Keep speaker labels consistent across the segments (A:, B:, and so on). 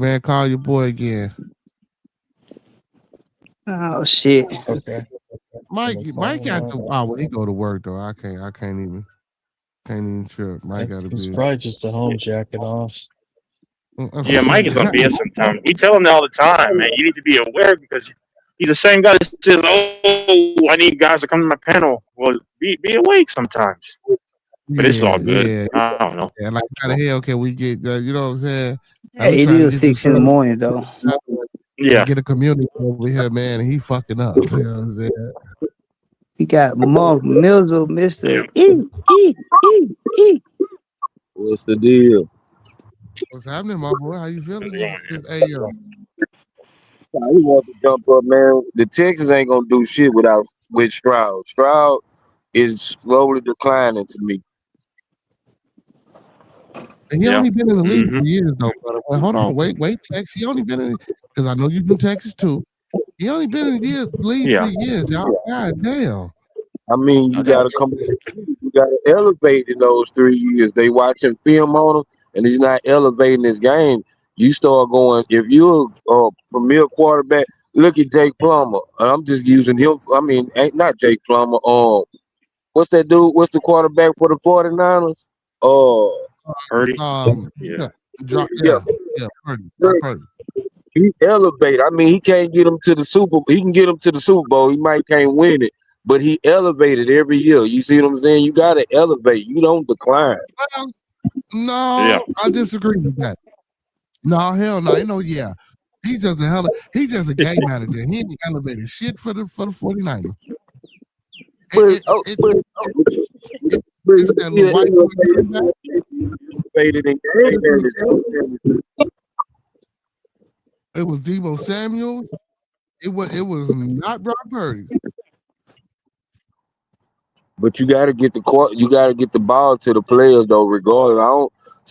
A: man. Call your boy again.
B: Oh shit.
C: Okay.
A: Mike got to. Oh, well, he go to work though. I can't even trip. Mike got to
C: It's
A: be.
C: probably just a home jacket off.
D: Yeah, Mike is on BS sometimes. We tell him that all the time, man. You need to be aware because he's the same guy that says, "Oh, I need guys to come to my panel." Well, be awake sometimes. But it's all good.
A: Yeah.
D: I don't know.
A: Yeah, like how the hell can we get? You know what I'm saying?
B: Yeah, it is 6 in the morning though.
D: Yeah.
A: Get a community over here, man, and he fucking up. You know what I'm saying?
B: We got Mark Milzo, Mr.
E: What's the deal?
A: What's happening, my boy? How you feeling? Hey, yo.
E: He wants to jump up, man. The Texans ain't gonna do shit with Stroud. Stroud is slowly declining to me.
A: And he only been in the league for years, though, brother. Well, hold on, wait, Tex. He only been in because I know you from Texas too. He only been in the league 3 years, y'all. God damn.
E: I mean, you gotta come. You gotta elevate in those 3 years. They watching film on him, and he's not elevating his game. You start going. If you're a premier quarterback, look at Jake Plummer. I'm just using him. I mean, ain't not Jake Plummer. What's that dude? What's the quarterback for the 49ers?
D: Purdy.
E: Purdy. He elevate. I mean, he can't get him to the Super. He can get him to the Super Bowl. He might can't win it, but he elevated every year. You see what I'm saying? You got to elevate. You don't decline.
A: Well, no, I disagree with that. No, hell no. You know, yeah. He's just a game manager. He ain't elevated shit for the 49ers. It's that little white It was Deebo Samuel. It was not Brock Purdy.
E: But you got to get the ball to the players though. Regardless,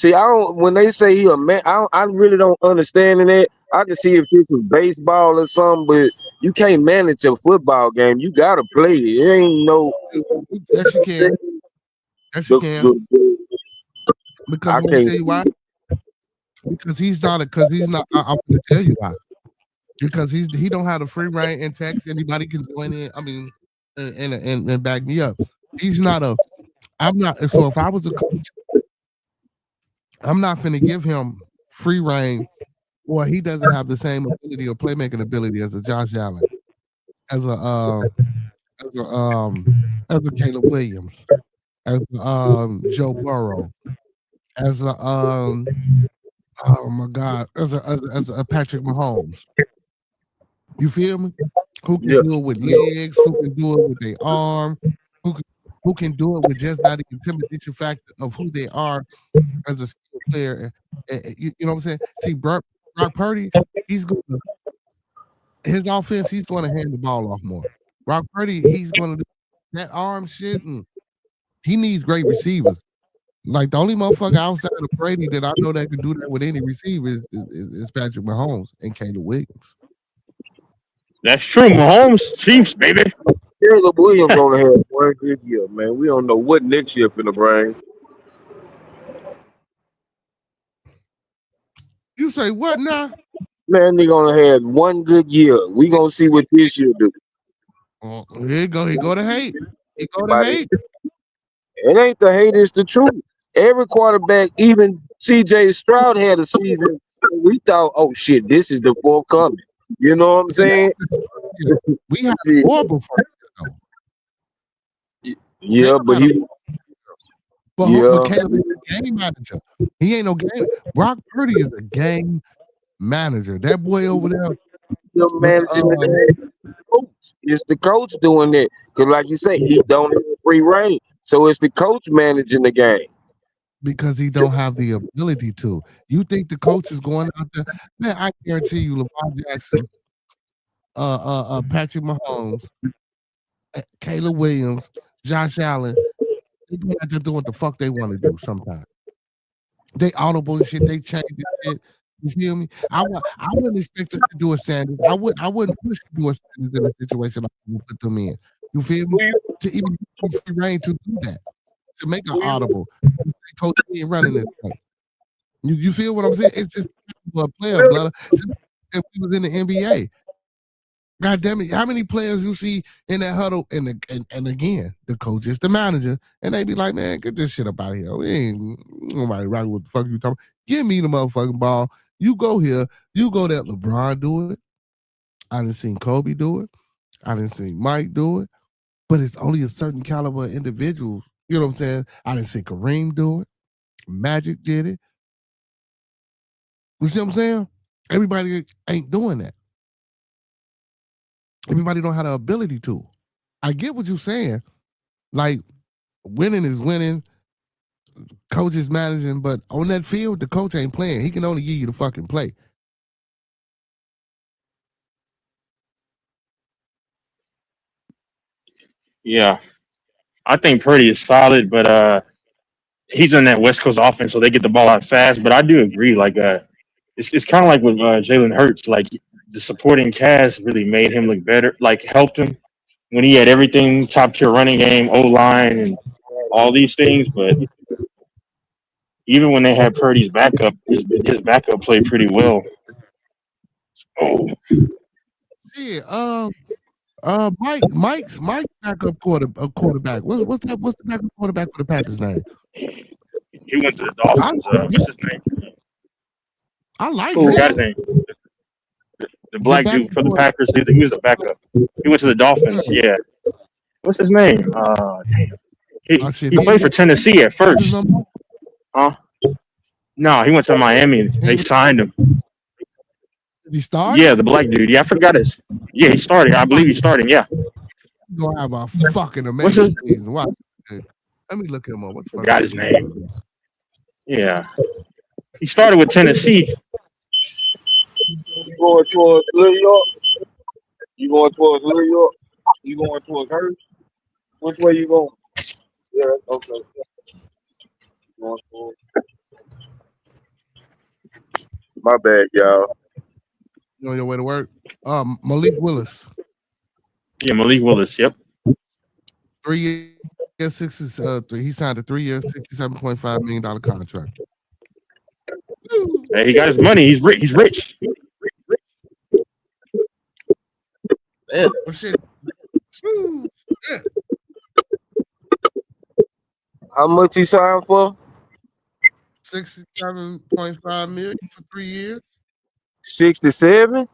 E: I don't. When they say he a man, I really don't understand in that. I can see if this was baseball or something, but you can't manage a football game. You got to play it. It ain't no.
A: Yes, you can. Yes, you can. Because I'm gonna tell you why. Because he's not. I'm gonna tell you why. Because he don't have the free reign and text. Anybody can join in. I mean, and back me up. He's not a. I'm not. So if I was a coach, I'm not finna give him free reign, or he doesn't have the same ability or playmaking ability as a Josh Allen, as a Caleb Williams, as Joe Burrow, as a oh my God, as a Patrick Mahomes. You feel me? Who can do it with legs? Who can do it with their arm? Who can do it with just not the intimidation factor of who they are as a skill player? You know what I'm saying? See, Brock Purdy, his offense, he's going to hand the ball off more. Brock Purdy, he's going to do that arm shit, and he needs great receivers. Like the only motherfucker outside of Brady that I know that can do that with any receiver is Patrick Mahomes and Caleb Williams.
D: That's true. Mahomes, Chiefs, baby.
E: Caleb Williams only had 1 good year, man. We don't know what next year finna bring.
A: You say what now?
E: Man, they only had 1 good year. We gonna see what this year do.
A: Here you go. He go to hate. He go to hate.
E: It ain't the hate, it's the truth. Every quarterback, even CJ Stroud had a season. We thought, oh shit, this is the forthcoming. You know what I'm saying?
A: We had horrible first year, though.
E: Yeah, but
A: Caleb is a game manager. He ain't no game. Brock Purdy is a game manager. That boy over there.
E: It's the coach doing it. Because like you say, he don't have free reign. So it's the coach managing the game.
A: Because he don't have the ability to. You think the coach is going out there? Man, I guarantee you, Lamar Jackson, Patrick Mahomes, Caleb Williams, Josh Allen, they go out there doing what the fuck they want to do sometimes. They audible and shit, they change the shit. You feel me? I wouldn't expect us to do a Sanders. I wouldn't push to do a Sanders in a situation like we put them in. You feel me? To even give them free reign to do that. To make an audible. Coach ain't running this thing. You feel what I'm saying? It's just a player, blood. If he was in the NBA, God damn it, how many players you see in that huddle? And again, the coach is the manager, and they be like, man, get this shit up out of here. We ain't nobody rocking what the fuck you talking about. Give me the motherfucking ball. You go here, you go there. LeBron do it. I didn't see Kobe do it. I didn't see Mike do it. But it's only a certain caliber of individuals. You know what I'm saying? I didn't see Kareem do it. Magic did it. You see what I'm saying? Everybody ain't doing that. Everybody don't have the ability to. I get what you're saying. Like, winning is winning. Coach is managing, but on that field, the coach ain't playing. He can only give you the fucking play.
D: Yeah, I think Purdy is solid, but he's in that West Coast offense, so they get the ball out fast. But I do agree, like it's kind of like with Jalen Hurts. Like the supporting cast really made him look better, like helped him when he had everything, top tier running game, O line, and all these things. But even when they had Purdy's backup, his backup played pretty well. Oh,
A: Yeah, Mike's backup quarterback. What's the backup quarterback for the Packers name?
D: he went to the Dolphins. What's his name?
A: I like
D: I forgot his
A: him.
D: name. The black dude for the Packers. He was a backup. He went to the Dolphins. Yeah. What's his name? He played for Tennessee at first. Huh? No, he went to Miami. They signed him.
A: Did he start?
D: Yeah, the black dude. Yeah, I forgot his. Yeah, he started. I believe he's starting. Yeah.
A: He's gonna have a fucking amazing season. Wow. Let me look him up. What the fuck?
D: Forgot his name. Yeah. He started with Tennessee.
E: You going towards New York? You going towards New York? You going towards her? Which way you going? Yeah, okay. Going towards... My bad, y'all.
A: You on your way to work? Malik Willis.
D: Yeah, Malik Willis. Yep.
A: 3 years, 6 he signed a 3 year, $67.5 million contract.
D: Hey, he got his money. He's rich. He's rich.
A: Man. Oh, shit. Yeah.
E: How much he signed for?
A: $67.5 million for 3 years.
E: 67?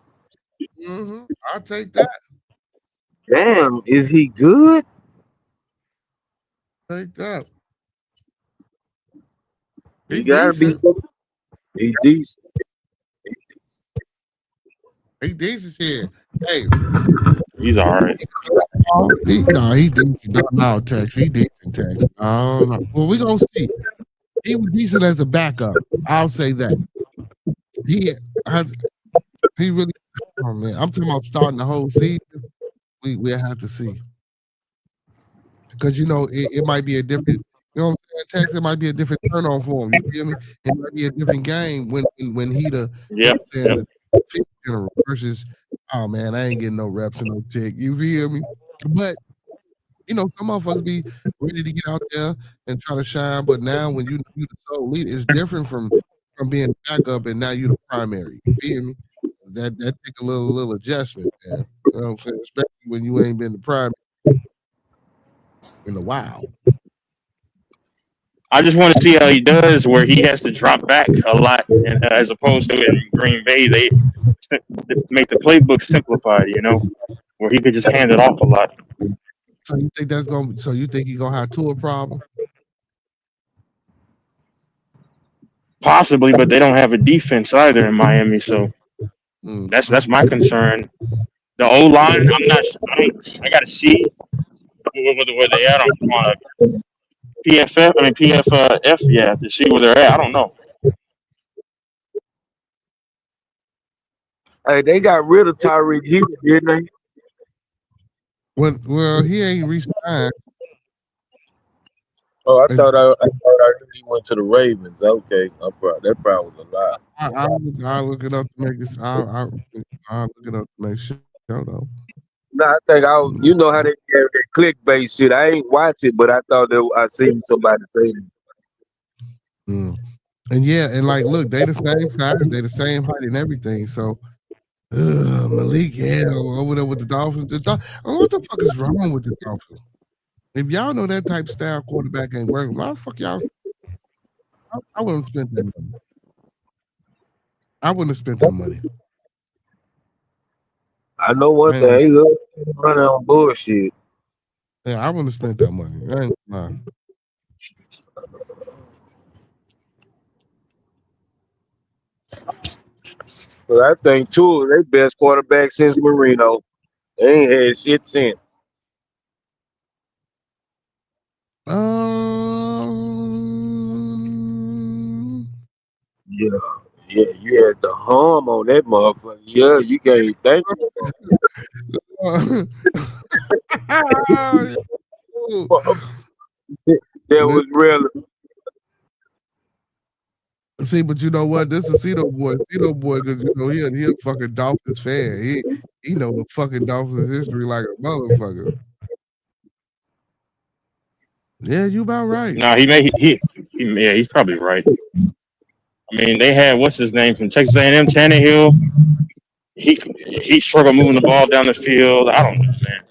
A: I'll take that.
E: Damn, is he good?
A: Take that.
E: He gotta be. He's decent.
A: He decent shit. Hey.
D: He's all right.
A: He decent. No, Tex. He decent, Tex. I don't know. Well, we gonna see. He was decent as a backup. I'll say that. He really. Oh man, I'm talking about starting the whole season. We'll have to see, because it might be a different. You know what I'm saying? Tex, it might be a different turn on for him. You feel me? It might be a different game when he the general versus. Oh man, I ain't getting no reps and no tick. You feel me? But some motherfuckers be ready to get out there and try to shine. But now when you the sole lead, it's different from being backup and now you the primary. You feel me? That take a little adjustment, man. You know what I'm saying? Especially when you ain't been the primary in a while.
D: I just want to see how he does where he has to drop back a lot, and as opposed to in Green Bay, they make the playbook simplified, where he could just hand it off a lot.
A: So you think you think he's gonna have Tua problem?
D: Possibly, but they don't have a defense either in Miami, so that's my concern. The O line, I'm not. I got to see where they at on PFF. I mean PFF. Yeah, to see where they're at. I don't know.
E: Hey, they got rid of Tyreek Hill, didn't they?
A: Well, he ain't re-signed.
E: Oh, I thought I knew he went to the Ravens. Okay, that probably was a lie.
A: I'll look it up to make it. I'll look it up to make sure though.
E: No, I think you know how they have that clickbait shit. I ain't watch it, but I thought I seen somebody say it.
A: And yeah, and like, look, they the same size, they the same height and everything. So, Malik Hale over there with the Dolphins. What the fuck is wrong with the Dolphins? If y'all know that type style quarterback ain't working, why the fuck y'all? I wouldn't spend that money. I wouldn't have spent that money.
E: I know one
A: Man.
E: thing. He love running on bullshit.
A: Yeah, I wouldn't have spent that money. I ain't lying.
E: But I think two of their best quarterbacks since Marino. They ain't had shit since. Yeah, you had the hum on that motherfucker. Yeah, you can't think. That was real.
A: See, but you know what? This is Cito boy, because you know he a fucking Dolphins fan. He know the fucking Dolphins history like a motherfucker. Yeah, you about right.
D: No, he's probably right. I mean, they had what's his name from Texas A&M, Tannehill. He struggled moving the ball down the field. I don't know, man.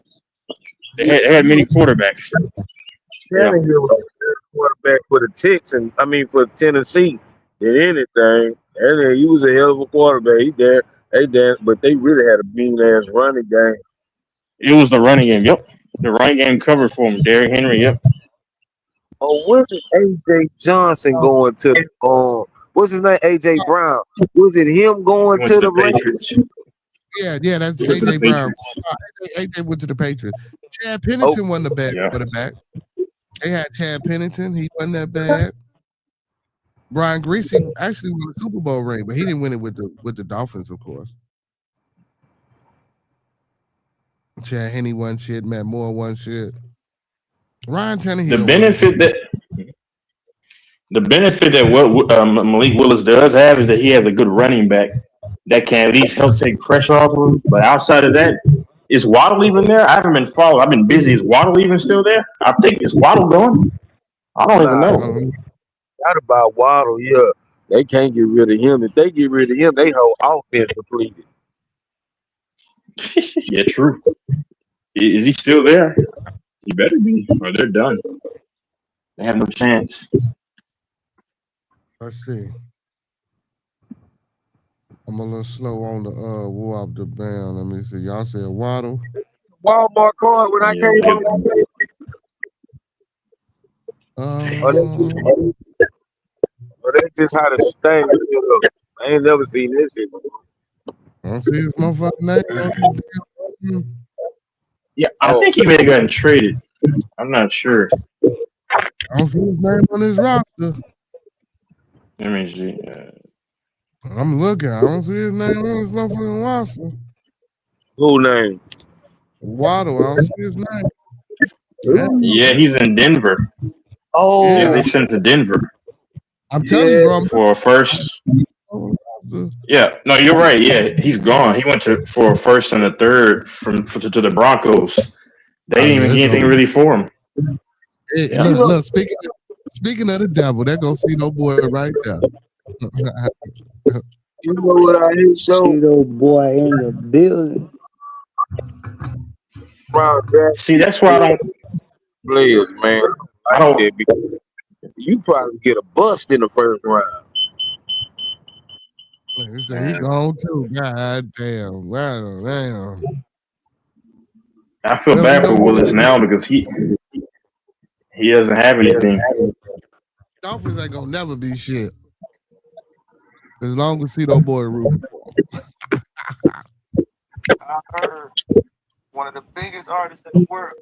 D: They had many quarterbacks.
E: Tannehill was the best quarterback for the Texans. I mean, for Tennessee than anything. And he was a hell of a quarterback. But they really had a mean ass running game.
D: It was the running game. Yep, the running game covered for him. Derrick Henry. Yep.
E: Oh, was it AJ Johnson going to what's his name? AJ Brown. Was it him going to the
D: Patriots?
A: Yeah, that's AJ Brown. AJ went to the Patriots. Chad Pennington wasn't a bad quarterback. They had Chad Pennington. He wasn't that bad. Brian Greasy actually won a Super Bowl ring, but he didn't win it with the Dolphins, of course. Chad Henne won shit. Matt Moore won shit. Ryan Tannehill.
D: The benefit that what Malik Willis does have is that he has a good running back that can at least help take pressure off of him. But outside of that, is Waddle even there? I haven't been following. I've been busy. Is Waddle even still there? I think is Waddle going? I don't even know.
E: Not about Waddle, yeah. They can't get rid of him. If they get rid of him, they whole offense depleted.
D: Yeah, true. Is he still there? He better be, or they're done. They have no chance.
A: Let's see. I'm a little slow on the Whoop the band. Let me see. Y'all said Waddle.
E: Walmart card when I came home. That's just how the stain look. I ain't never seen this shit before.
A: I don't see his motherfucking name.
D: Yeah, I think he may have gotten traded. I'm not sure.
A: I don't see his name on his roster.
D: Let me see.
A: I'm looking. I don't see his name on his motherfucking roster.
E: Who name?
A: Waddle. I don't see his name.
D: Yeah, he's in Denver.
E: Oh,
D: yeah, they sent to Denver.
A: I'm telling you, bro.
D: For a first. Yeah, no, you're right. Yeah, he's gone. He went for a first and a third to the Broncos. They didn't even get anything really for him.
A: Hey, look, speaking of the devil, they're gonna see no boy right there.
E: You know what I hear?
B: Cito boy in the building.
D: See, that's why I don't
E: players, man. You probably get a bust in the first round.
A: He said he gone too. God damn. Wow, damn.
D: I feel bad for Willis now because he doesn't have anything.
A: Dolphins ain't gonna never be shit. As long as Cito boy rooting for him.
F: I heard one of the biggest artists in the world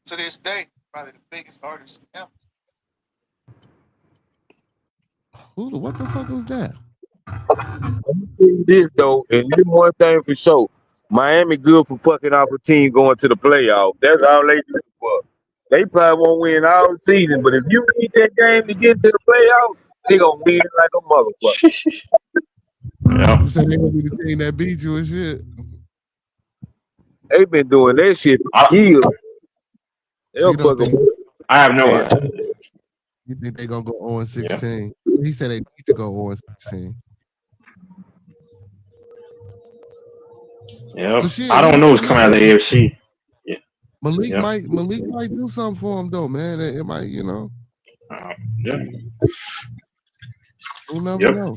F: to this day, probably the biggest artist ever.
A: What the fuck was that?
E: Let me tell you this though, and this one thing for sure. Miami good for fucking off a team going to the playoff. That's all they do for. They probably won't win all season, but if you beat that game to get to the playoff, they gonna win like a motherfucker.
A: Yeah. You said they gonna be the team that beat you and shit.
E: They've been doing that shit for years.
D: I have no idea.
A: You think they gonna go 0-16?
E: Yeah.
A: he said they need to go 0-16.
D: Yep.
A: But shit,
D: I don't know what's coming out of the AFC.
A: Malik
D: Yep.
A: might do something for him though, man. It might,
D: Yeah.
A: you never
D: Yep.
A: know.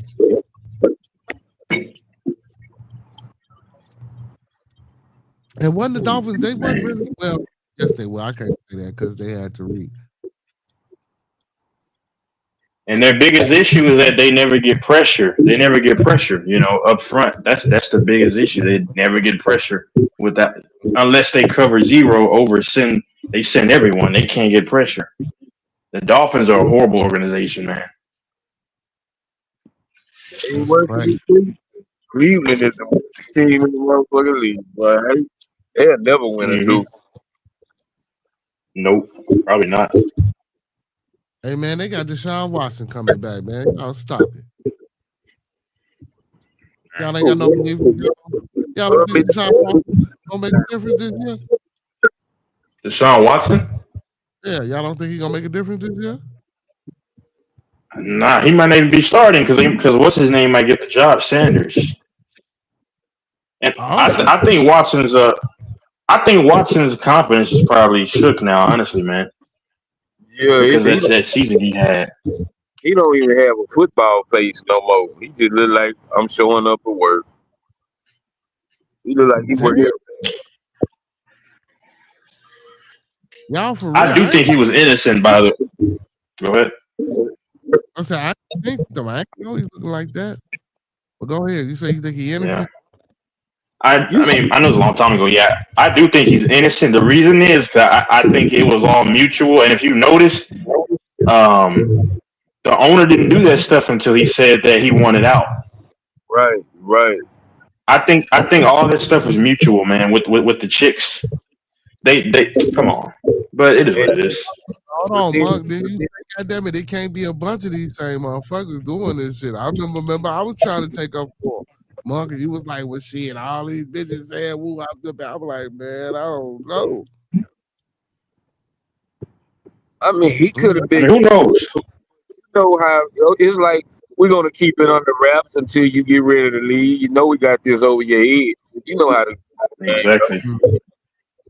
A: And wasn't the Dolphins? They weren't really well. Yes, they were. I can't say that because they had to read.
D: And their biggest issue is that they never get pressure. They never get pressure, up front. That's the biggest issue. They never get pressure with that unless they cover zero over they send everyone. They can't get pressure. The Dolphins are a horrible organization, man.
E: Cleveland is the worst team in the motherfucking league, but they'll never win a Duke.
D: Nope, probably not.
A: Hey man, they got Deshaun Watson coming back, man. Y'all stop it. Y'all ain't got no belief. Y'all don't think Deshaun Watson gonna make a difference this year?
D: Deshaun Watson?
A: Yeah, y'all don't think he gonna make a difference this year?
D: Nah, he might not even be starting because what's his name might get the job, Sanders. And I think Watson's confidence is probably shook now, honestly, man.
E: Yeah,
D: because that season he had.
E: He don't even have a football face no more. He just look like I'm showing up at work. He look like he working.
A: Y'all for real?
D: I do think he was innocent by the. Go ahead.
A: I said I think though. I know he's looking like that. But go ahead. You say you think he innocent?
D: Yeah. I mean, I know it's a long time ago. Yeah, I do think he's innocent. The reason is I think it was all mutual. And if you notice, the owner didn't do that stuff until he said that he wanted out.
E: Right.
D: I think all that stuff was mutual, man. With the chicks, they come on, but it is what it is.
A: Hold on, Monk. God damn it, it can't be a bunch of these same motherfuckers doing this shit. I remember I was trying to take up for Monk, and he was like, well, shit, all these bitches saying woo out the back. I'm like, man, I don't know.
E: I mean, he could have been.
D: Who knows?
E: You know how it's like we're gonna keep it under wraps until you get ready to leave. You know we got this over your head. You know how to
D: exactly.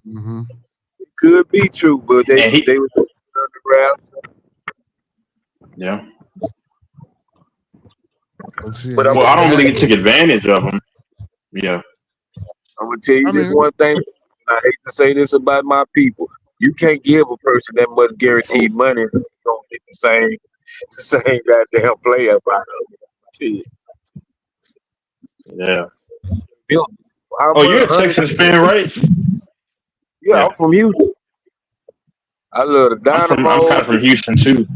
A: Mm-hmm.
E: It could be true, but they were under wraps.
D: Yeah.
E: But
D: I don't really take advantage of them. Yeah.
E: I'm gonna tell you this one thing. I hate to say this about my people. You can't give a person that much guaranteed money if you don't get the same goddamn play up out of it.
D: Yeah.
E: You're
D: a Texans fan, right?
E: Yeah, I'm from Houston. I love the Dynamo.
D: I'm kind of from Houston too.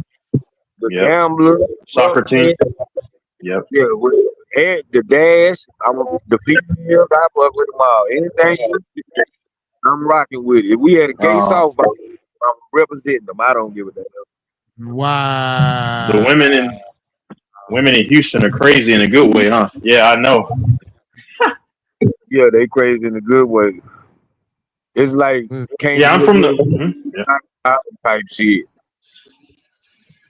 E: The Gambler,
D: soccer team. Yep.
E: Yeah, and the Dash. I'm the females. I fuck with them all. Anything I'm rocking with it. If we had a gay softball, I'm representing them. I don't give a damn.
A: Wow.
D: The women in Houston are crazy in a good way, huh? Yeah, I know.
E: Yeah, they crazy in a good way. It's like
D: I'm from the
E: type shit.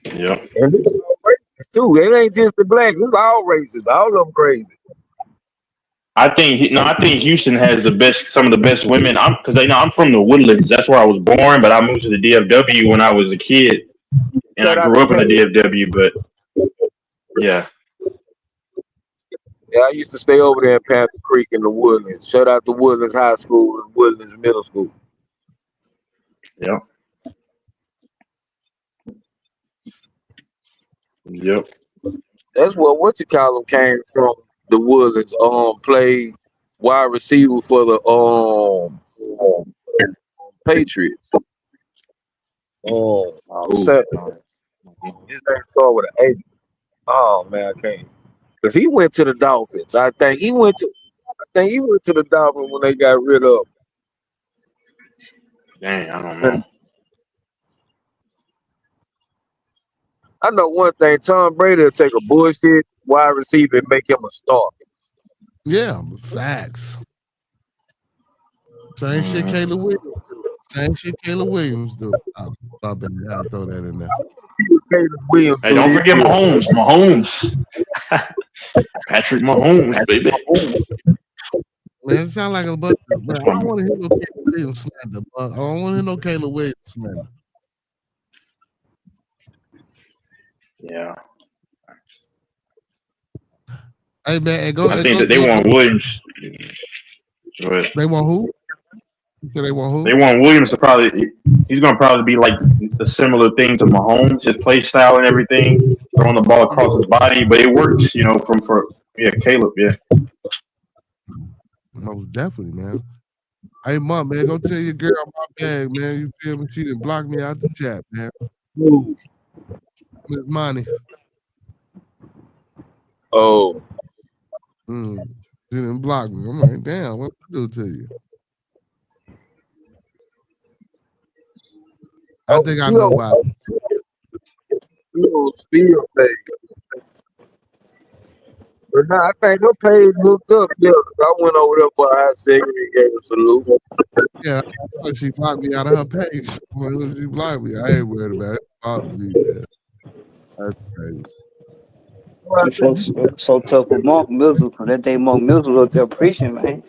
D: Yep.
E: And it's all racist too. It ain't just the black. It's all racist. All of them crazy.
D: I think Houston has some of the best women. I'm from the Woodlands. That's where I was born, but I moved to the DFW when I was a kid, and I grew up in the DFW. But yeah.
E: Yeah, I used to stay over there in Panther Creek in the Woodlands. Shout out to Woodlands High School and Woodlands Middle School.
D: Yep. Yep.
E: That's what you call them came from the Woodlands. Played wide receiver for the Patriots. His name started with an A. Oh man, I can't. Cause he went to the Dolphins. I think he went to the Dolphins when they got rid of him.
D: Dang, I don't know.
E: I know one thing. Tom Brady will take a bullshit wide receiver and make him a star.
A: Yeah, facts. Same shit Caleb Williams do. I throw that in there.
E: He was Caleb Williams.
D: Hey, don't forget Mahomes. Patrick Mahomes, baby.
A: Man, it sounds like a bunch of, man, I don't want to hear no Caleb Williams slander, but I don't want to hear no Caleb Williams slander.
D: Yeah.
A: Hey man, and go.
D: I think that they want Williams. But
A: They want who? You said they want who?
D: they want Williams to he's going to probably be like a similar thing to Mahomes, his play style and everything, throwing the ball across his body, but it works, for Caleb, yeah.
A: Most definitely, man. Hey, Mom, man, go tell your girl my bag, man. You feel me? She didn't block me out the chat, man.
E: Ooh.
A: Miss Money.
E: Oh.
A: She didn't block me. I'm like, damn, what I do to you? I think I know why.
E: Still pay. But now I think her page moved up, yeah, because I went over there for our second and gave a salute.
A: Yeah, that's why she blocked me out of her page. When she blocked me, I ain't worried about it. Blocked me, man. That's crazy.
B: So tough with Mark Mills, because that day Mark Mills was up there preaching, man.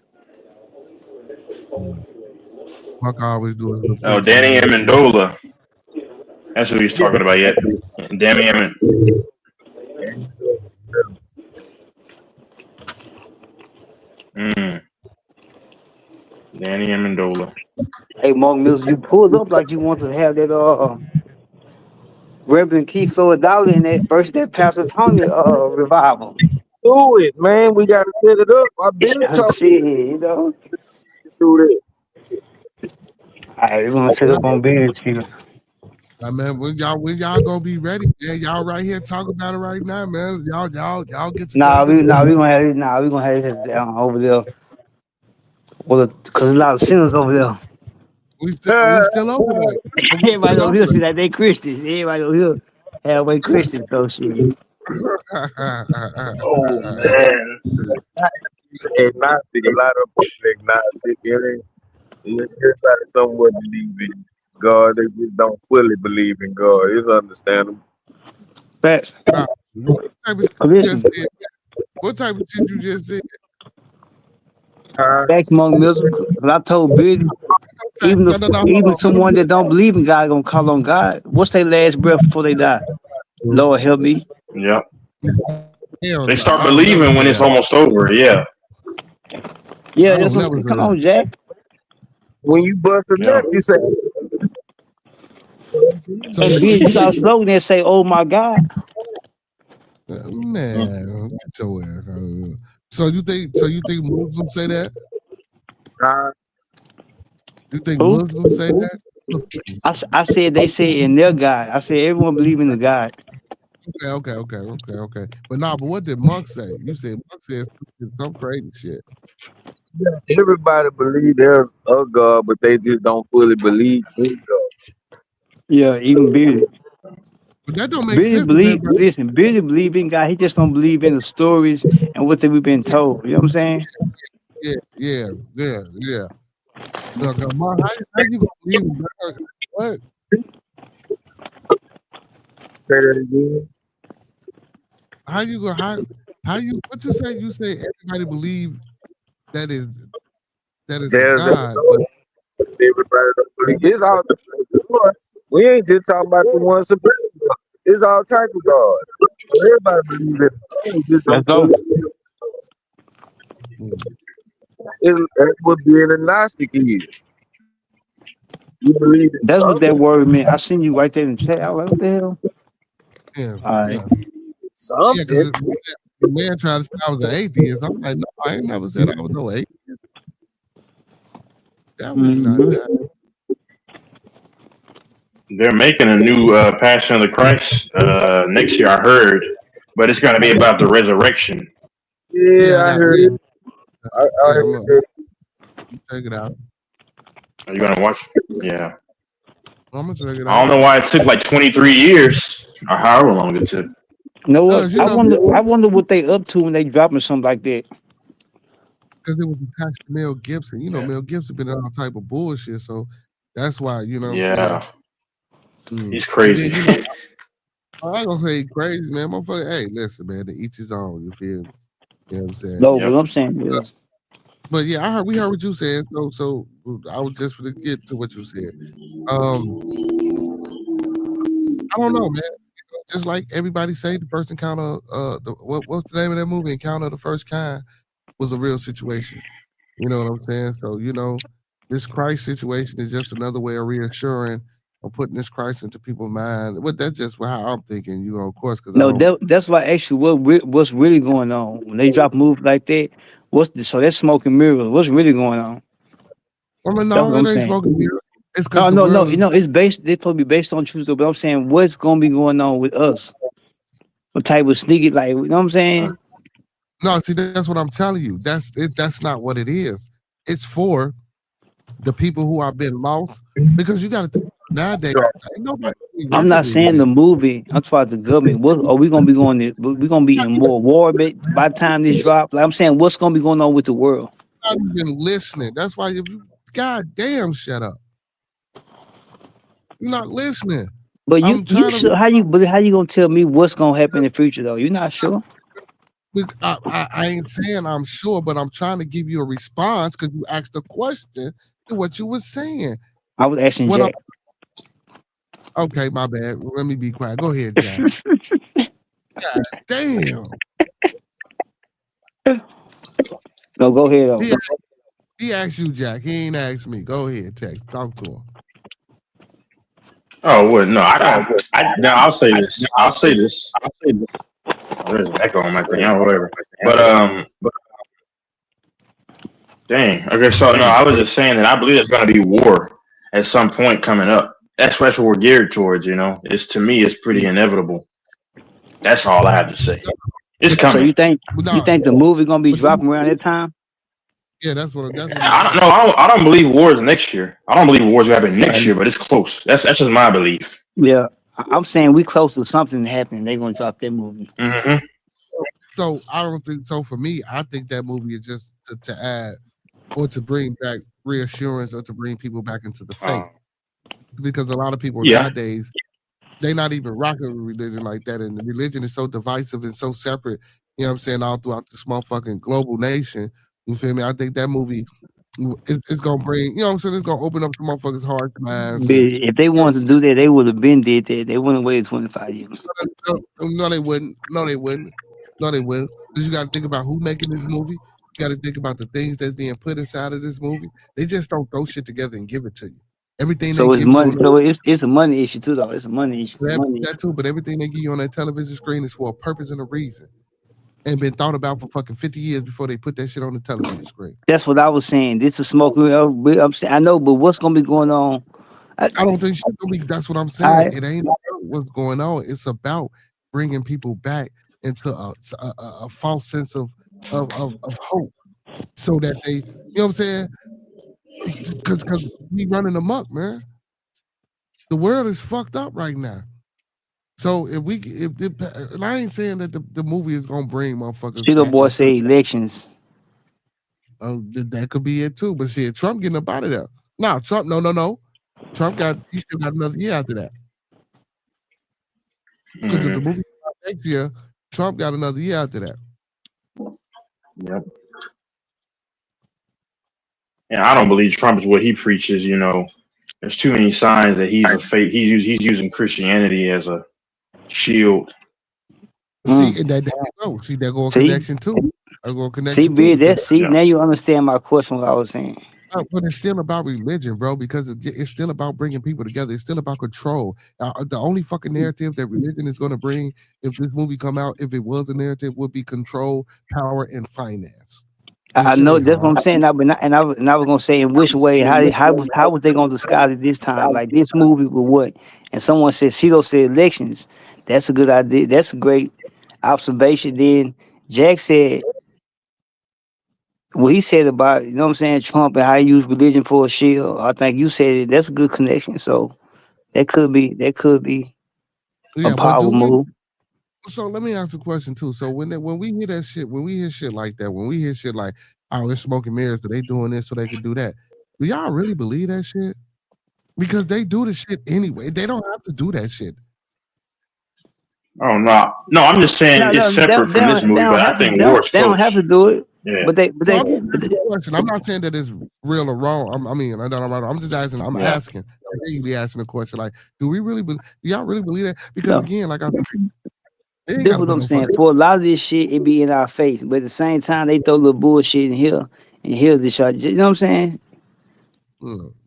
A: Mark always do his
D: Oh, Danny Amendola. That's what he's talking about yet. Danny Amendola. Danny Amendola.
B: Hey, Mark Mills, you pulled up like you want to have that Reverend Keith Dollar in that verse that Pastor Tony revival.
E: Do it, man. We gotta set it up. I've been talking
B: shit,
E: do that.
B: Alright, we're gonna set up on business here.
A: Man, when y'all gonna be ready? Man, y'all right here talking about it right now, man. Y'all get
B: we gonna have it down over there. Well, cause a lot of sinners over there.
A: We still over there.
B: Everybody over here see that they Christians. Everybody over here halfway Christian, so shit.
E: Oh man, agnostic. A lot of people agnostic. Everybody somewhat believe in God. They just don't fully believe in God. It's understandable.
B: Facts.
A: What type of shit you just said?
B: Facts, Monk Mills. I told Billy, even someone that don't believe in God gonna call on God. What's their last breath before they die? Lord help me.
D: Yep. They start believing when it's almost over. Yeah.
B: Yeah, that's what, come on, Jack.
E: When you bust a nut, you say.
B: And Billy start slogan and say, "Oh my God."
A: Man, get your ass out of here. So you think Muslims say that? You think Muslims say that?
B: I said they say in their God. I said everyone believe in the God.
A: Okay. But what did Monk say? You said Monk says some crazy shit.
E: Yeah, everybody believes there's a God, but they just don't fully believe in God.
B: Yeah, even Billy.
A: But that don't make sense.
B: Billy believe in God. He just don't believe in the stories and what we've been told. You know what I'm saying?
A: Yeah. Look, Mark, how you gonna believe in God? What?
E: Say that again.
A: How you what you say? You say everybody believe that is God.
E: But everybody don't believe. It's all we ain't just talking about the ones that believe. It's all types of gods. Everybody believes it.
B: Let's go.
E: That's what being a Gnostic is. You believe in
B: That's
E: something.
B: what that word meant. I seen you right there in the chat. I was like, what the hell?
A: Yeah.
B: All right.
E: Something.
A: Yeah, the man tried to say I was an atheist. I'm like, no, I ain't never said I was no atheist. That was not that.
D: They're making a new Passion of the Christ next year, I heard, but it's going to be about the resurrection.
E: Yeah, I heard it. I heard it.
A: Check it out.
D: Are you going to watch? Yeah.
A: I'm gonna check it out.
D: I don't know why it took like 23 years or however long it took.
B: No, I wonder what they up to when they dropping something like that.
A: Because it was attached to Mel Gibson. You know, Mel Gibson been in all type of bullshit, so that's why,
D: Yeah. He's crazy.
A: Then, I ain't gonna say crazy, man. Motherfucker, hey, listen, man, to each his own. You feel me? You know what I'm saying?
B: No, what I'm saying is,
A: But yeah, we heard what you said. So I was just gonna get to what you said. I don't know, man. Just like everybody say, the first encounter, what's the name of that movie? Encounter of the First Kind was a real situation. You know what I'm saying? So this Christ situation is just another way of reassuring or putting this Christ into people's mind. But that's just how I'm thinking. Of course, because I
B: no,
A: don't.
B: that's why actually what's really going on when they drop a movie like that. So that's smoke and mirrors. What's really going on?
A: I mean,
B: That's
A: no,
B: what
A: it
B: I'm
A: ain't
B: saying.
A: smoking mirrors. It's because
B: No,
A: the
B: no, no,
A: world is.
B: it's based. It's supposed to be based on truth, but I'm saying what's gonna be going on with us? What type of sneaky, like, you know what I'm saying?
A: No, see, that's what I'm telling you. That's it. That's not what it is. It's for the people who have been lost because you got to think nowadays. Ain't nobody really
B: I'm
A: working
B: not
A: with
B: saying the
A: religion.
B: movie. I'm talking about the government. What are we gonna be going to? We gonna be in more war by the time this drop. Like I'm saying, what's gonna be going on with the world?
A: You're not even listening. That's why if you goddamn shut up. You're not listening.
B: But
A: I'm
B: you
A: trying to.
B: sure, how you gonna tell me what's gonna happen in the future though? You're not sure.
A: I ain't saying I'm sure, but I'm trying to give you a response because you asked a question to what you were saying.
B: I was asking
A: What I'm
B: Jack.
A: okay, my bad. Let me be quiet. Go ahead, Jack. God damn.
B: No, go ahead though.
A: He asked you, Jack. He ain't asked me. Go ahead, Tex. Talk to him.
D: Oh, well, no, now I'll say this. There's an echo on my thing, or whatever. But dang. Okay, so no, I was just saying that I believe there's going to be war at some point coming up. That's what we're geared towards. It's to me, it's pretty inevitable. That's all I have to say. It's
B: So
D: coming.
B: you think the movie gonna be dropping around that time?
A: Yeah, that's what I'm
D: I don't know. I don't believe war is next year. I don't believe war is happening next year, but it's close. That's just my belief.
B: Yeah, I'm saying we close to something happening. They're gonna drop that movie.
D: Mm-hmm.
A: So I don't think so. For me, I think that movie is just to add or to bring back reassurance or to bring people back into the faith. Because a lot of people nowadays, they not even rocking with religion like that. And the religion is so divisive and so separate, you know what I'm saying, all throughout this motherfucking global nation. You feel me? I think that movie it's gonna bring, you know what I'm saying, it's gonna open up the motherfuckers' hearts, minds.
B: But if they wanted to do that, they would have been did that. They wouldn't wait 25 years.
A: No, they wouldn't. No, they wouldn't. No, they wouldn't. Because you got to think about who making this movie. You got to think about the things that's being put inside of this movie. They just don't throw shit together and give it to you. Everything
B: So
A: they
B: it's
A: give
B: money.
A: you
B: So it's a money issue too, though. It's a money issue.
A: that too, but everything they give you on that television screen is for a purpose and a reason, and been thought about for fucking 50 years before they put that shit on the television screen.
B: That's what I was saying. This is smoke. I'm saying, I know, but what's gonna be going on?
A: I don't think shit gonna be. That's what I'm saying. It ain't about what's going on. It's about bringing people back into a false sense of hope, so that they, you know what I'm saying? Because we running amok, man. The world is fucked up right now. So and I ain't saying that the movie is gonna bring motherfuckers.
B: Cheeto boy say elections.
A: That could be it too. But shit, Trump getting up out of there. No, Trump, no. Trump he still got another year after that. Because if the movie next year, Trump got another year after that.
D: Yep. And I don't believe Trump is what he preaches. There's too many signs that he's a fake. He's using Christianity as a shield.
A: See, and that go. See, that go a connection too.
B: Now you understand my question. What I was saying.
A: But it's still about religion, bro, because it's still about bringing people together. It's still about control. The only fucking narrative that religion is going to bring, if this movie come out, if it was a narrative, would be control, power, and finance.
B: I know that's what I'm saying. I was gonna say in which way, how was they gonna disguise it this time? Like this movie with what? And someone said, Cheeto said elections. That's a good idea. That's a great observation. Then Jack said what he said about, you know what I'm saying, Trump and how he used religion for a shield. I think you said it. That's a good connection. So that could be a power move.
A: So let me ask a question too. So when we hear that shit, when we hear shit like that, when we hear shit like, oh, it's smoking mirrors, so they doing this so they can do that. Do y'all really believe that shit? Because they do the shit anyway. They don't have to do that shit.
D: Oh no, I'm just saying
B: No,
D: it's separate from this movie, but I think War is
B: they don't have to
D: close.
B: do it.
D: Yeah.
B: But they
A: I'm not saying that it's real or wrong. I'm just asking. I'm asking. You be asking a question like, do y'all really believe that? Because again, like
B: that's what I'm saying. For a lot of this shit, it be in our face, but at the same time, they throw a little bullshit in here, and here's the shot. You know what I'm saying?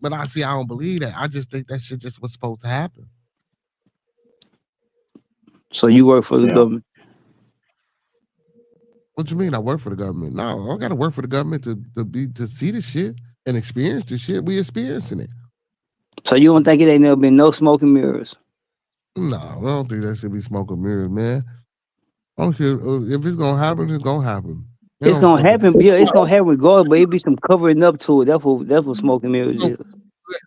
A: But I don't believe that. I just think that shit just was supposed to happen.
B: So you work for the government?
A: What you mean? I work for the government? No, I don't got to work for the government to see the shit and experience the shit. We experiencing it.
B: So you don't think it ain't never been no smoke and mirrors?
A: No, I don't think that should be smoke and mirrors, man. I don't care if it's gonna happen. It's gonna happen.
B: It's gonna happen. Yeah, it's gonna happen regardless. But it be some covering up to it. That's what smoke and mirrors is.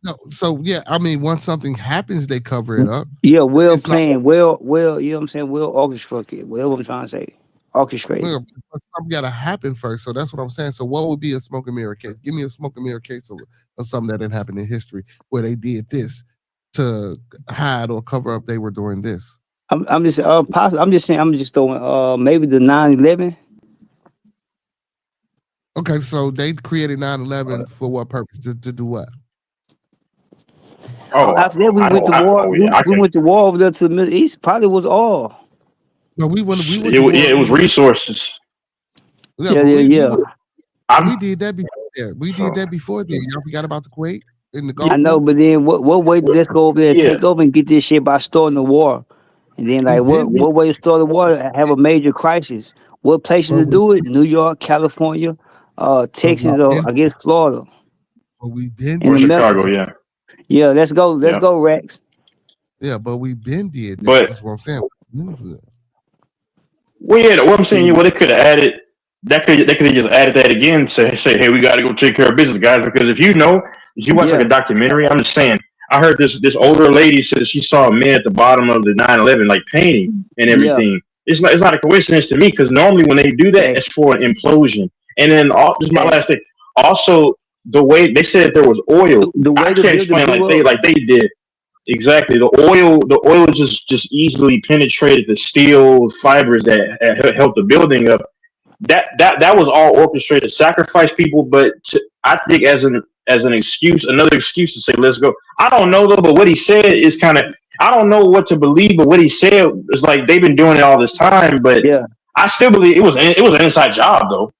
A: No, so yeah, I mean, once something happens, they cover it up.
B: Yeah, well planned, well, you know what I'm saying, well orchestrated. Whatever I'm trying to say, orchestrated.
A: Well, something gotta happen first. So that's what I'm saying. So what would be a smoke and mirror case? Give me a smoke and mirror case of something that didn't happen in history where they did this to hide or cover up they were doing this.
B: I'm just saying I'm just throwing maybe the 9/11.
A: Okay, so they created 9/11 for what purpose? To do what?
D: Oh,
B: after that we went to war. We went to war over there to the Middle East. Probably was all.
A: No, we went.
D: It was resources.
B: Yeah.
A: We did that before. Yeah, we did that before. Then y'all forgot about the Kuwait in the Gulf.
B: I know, but then what way? Let's go over there, take over, and get this shit by starting the war. And then like what way to start the war? Have a major crisis. What places to do it? New York, California, Texas, or I guess Florida.
A: But we've been
D: or Chicago, yeah.
B: Yeah, let's go, Rex.
A: Yeah, but we've been did that.
D: But
A: that's what I'm saying.
D: Well, yeah, what I'm saying, they could have added that. They could have just added that again. Say, hey, we got to go take care of business, guys. Because if you watch like a documentary, I'm just saying. I heard this older lady said she saw a man at the bottom of the 9/11 like painting and everything. It's not a coincidence to me because normally when they do that, it's for an implosion. And then this is my last thing. Also, the way they said there was oil, I can't explain like they did. Exactly, the oil just easily penetrated the steel fibers that helped the building up. That was all orchestrated, sacrifice people. But I think as an excuse, another excuse to say let's go. I don't know though, but what he said is kind of. I don't know what to believe, but what he said is like they've been doing it all this time. But I still believe it was an inside job though.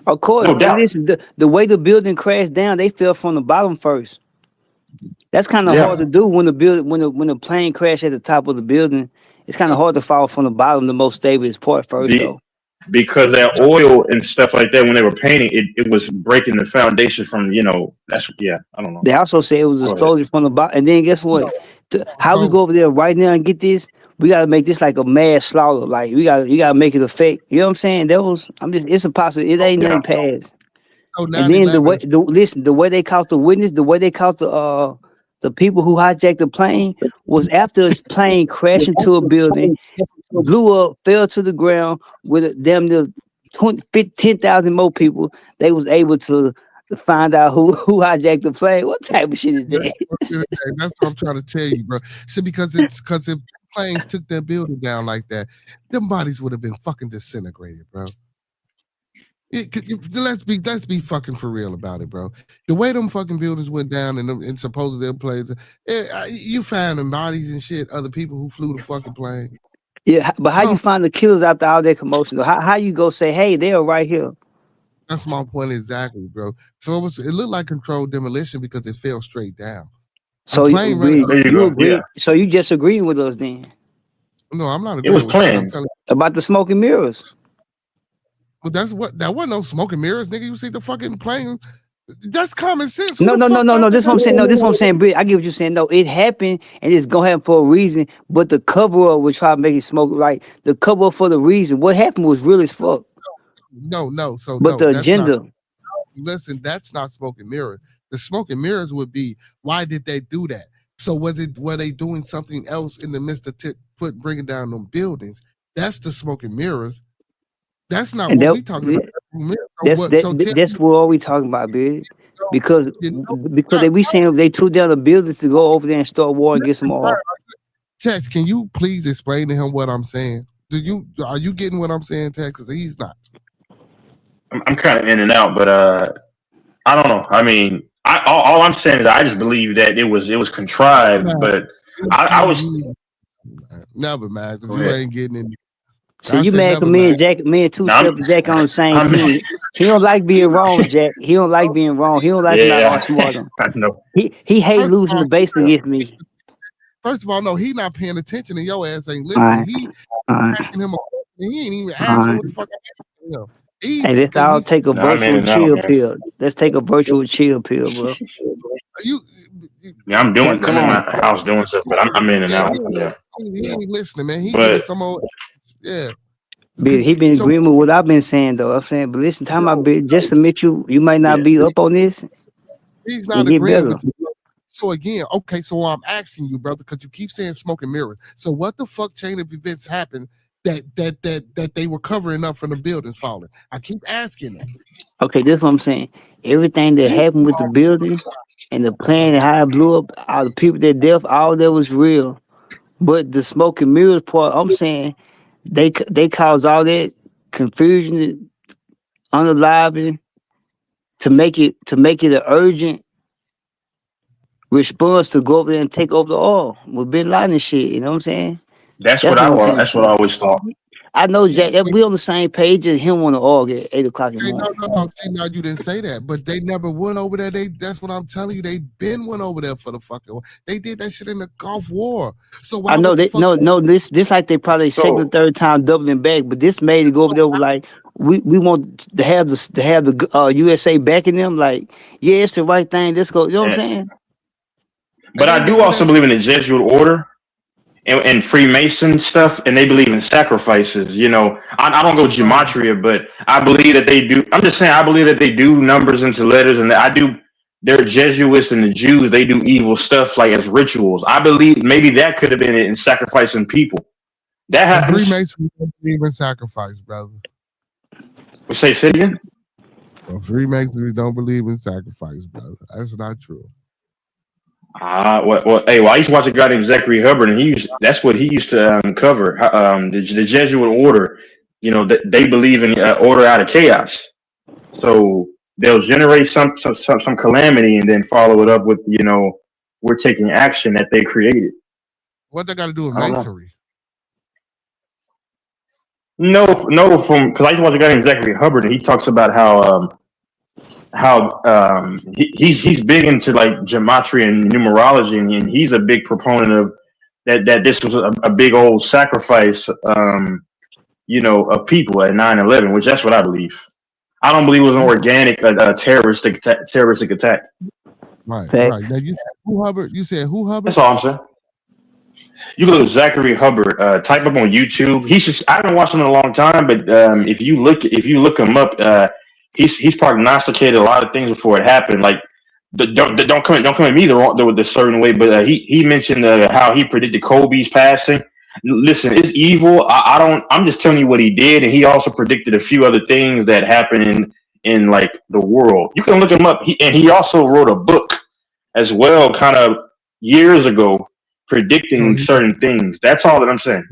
B: Of course,
D: no doubt.
B: Listen, the way the building crashed down, they fell from the bottom first. That's kind of hard to do when the plane crashed at the top of the building. It's kind of hard to fall from the bottom, the most stable part first though.
D: Because that oil and stuff like that, when they were painting, it was breaking the foundation from that's I don't know.
B: They also say it was a explosion from the bottom, and then guess what? How we go over there right now and get this? We gotta make this like a mass slaughter. Like you gotta make it a fake. You know what I'm saying? It's impossible. It ain't nothing past.
A: So
B: and then the way they caught the witness, the way they caught the people who hijacked the plane was after the plane crashed into a building, blew up, fell to the ground with damn near 10,000 more people. They was able to find out who hijacked the plane. What type of shit is that?
A: That's what I'm trying to tell you, bro. See, because if planes took that building down like that, them bodies would have been fucking disintegrated, bro. Let's be fucking for real about it, bro. The way them fucking buildings went down and supposedly them planes, you found them bodies and shit. Other people who flew the fucking plane.
B: Yeah, but how you find the killers after all that commotion? How you go say, hey, they're right here?
A: That's my point exactly, bro. So it looked like controlled demolition because it fell straight down.
B: So you agree? Yeah. So you just agreeing with us then?
A: No, I'm not.
D: It was planned
B: about the smoke and mirrors.
A: Well, that wasn't no smoke and mirrors, nigga. You see the fucking plane. That's common sense.
B: No. This is what I'm saying. No, this is what I'm saying. But I get what you're saying. No, it happened and it's gonna happen for a reason. But the cover up would try to make it smoke. Like the cover up for the reason. What happened was real as fuck.
A: No. So,
B: but the agenda.
A: Listen, that's not smoke and mirrors. The smoke and mirrors would be why did they do that? So were they doing something else in the midst of bringing down them buildings? That's the smoke and mirrors. That's not what we talking about.
B: That's what we talking about, bitch. Because we saying they took down the buildings to go over there and start war and get some oil.
A: Tex, can you please explain to him what I'm saying? Are you getting what I'm saying, Tex? Because he's not.
D: I'm kind of in and out, but I don't know. I mean, all I'm saying is I just believe that it was contrived, but I was
A: never, man, because you ain't getting in.
B: So you mad because me and Two Step Jack on the same team. He don't like being wrong, Jack. He don't like being wrong. He don't like not outsmart him.
D: I know.
B: He hate losing the base against me.
A: First of all, no, he not paying attention and your ass ain't listening.
B: Right.
A: He asking him, he ain't even asking what the fuck I'm asking him.
B: Hey, let's all take a virtual chill pill. Let's take a virtual chill pill, bro.
D: Yeah, I'm in my house doing stuff, but I'm in and out. Yeah.
A: He ain't listening, man. He getting some old, yeah.
B: He been agreeing with what I've been saying, though. I'm saying, but listen, time I be just admit you might not be up on this.
A: He's not agreeing with you. So again, okay, so I'm asking you, brother, because you keep saying smoke and mirrors. So what the fuck chain of events happened that they were covering up from the buildings falling? I keep asking that.
B: Okay, this is what I'm saying. Everything that happened with the building and the plane and how it blew up, all the people that death, all that was real. But the smoke and mirrors part, I'm saying they caused all that confusion, unaliving to make it an urgent response to go over there and take over the oil with Bin Laden and shit. You know what I'm saying?
D: That's what I always thought.
B: I know, Jack. We on the same page as him on the oil at 8 o'clock in the morning.
A: No. See, now you didn't say that, but they never went over there. That's what I'm telling you. They been went over there for the fucking. They did that shit in the Gulf War. So why
B: I know they this like they probably second or third time doubling back, but this made it go over there with like we want to have the USA backing them. Like, yeah, it's the right thing. Let's go. You know what I'm saying?
D: But I do also believe in the Jesuit order and Freemason stuff, and they believe in sacrifices. You know, I don't go gematria, but I believe that they do. I'm just saying, I believe that they do numbers into letters, and they're Jesuits and the Jews. They do evil stuff like as rituals. I believe maybe that could have been it in sacrificing people. That happens.
A: Freemasons don't believe in sacrifice, brother.
D: Say it again.
A: Well, Freemasons don't believe in sacrifice, brother. That's not true.
D: I used to watch a guy named Zachary Hubbard, and that's what he used to cover. The Jesuit order, you know, they believe in order out of chaos. So they'll generate some calamity and then follow it up with, you know, we're taking action that they created.
A: What they got to do with masonry?
D: No, because I used to watch a guy named Zachary Hubbard, and he talks about how he's big into like gematria and numerology, and he's a big proponent of that this was a big old sacrifice, you know, of people at 9/11, which that's what I believe. I don't believe it was an organic, terroristic attack.
A: Right. Now you said who Hubbard?
D: That's all I'm saying. You go to Zachary Hubbard, type up on YouTube. I haven't watched him in a long time, but if you look him up, he's prognosticated a lot of things before it happened. Like, don't come at me the certain way, but he mentioned how he predicted Kobe's passing. Listen, it's evil. I'm just telling you what he did, and he also predicted a few other things that happened in like the world. You can look him up. He also wrote a book as well, kind of years ago, predicting certain things. That's all that I'm saying.